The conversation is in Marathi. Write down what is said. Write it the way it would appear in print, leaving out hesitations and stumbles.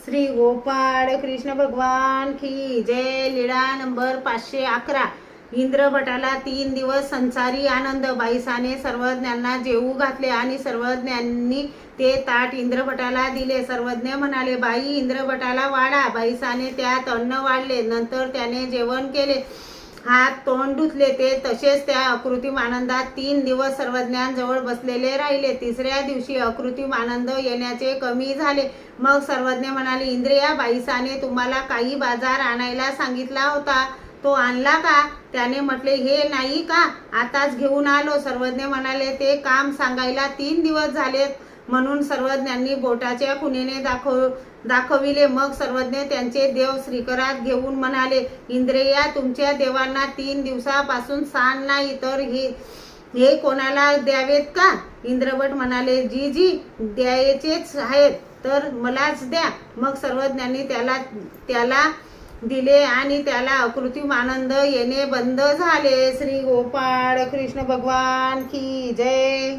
श्री गोपाळ कृष्ण भगवान की जय। लीळा नंबर 511। इंद्रभटाला 3 दिवस संसारी आनंद। बाईसाने सर्वज्ञांना जेवू घातले आणि सर्वज्ञांनी ते ताट इंद्रभटाला दिले। सर्वज्ञ म्हणाले, बाई इंद्रभटाला वाढा। बाईसाने त्यात अन्न वाढले। नंतर त्याने जेवण केले, हात तोंड धुतले। ते तसेच त्या अकृत्रिम आनंदात 3 दिवस सर्वज्ञांजवळ बसलेले राहिले। तिसऱ्या दिवशी अकृत्रिम आनंद येण्याचे कमी झाले। मग सर्वज्ञ म्हणाले, इंद्रिया, बाईसाने तुम्हाला काही बाजार आणायला सांगितला होता, तो आणला का? त्याने म्हटले, हे नाही का, आताच घेऊन आलो। सर्वज्ञ म्हणाले, ते काम सांगायला 3 दिवस झालेत। म्हणून सर्वज्ञांनी बोटाच्या खुणेने दाखविले। मग सर्वज्ञ त्यांचे देव श्रीकरात घेऊन म्हणाले, इंद्रिया, तुमच्या देवांना 3 दिवसापासून सान नाही, तर हे कोणाला द्यावेत का? इंद्रभट म्हणाले, जी द्यायचेच आहेत तर मलाच द्या। मग सर्वज्ञांनी त्याला दिले आणि त्याला अकृत्रिम आनंद येणे बंद झाले। श्री गोपाळ कृष्ण भगवान की जय।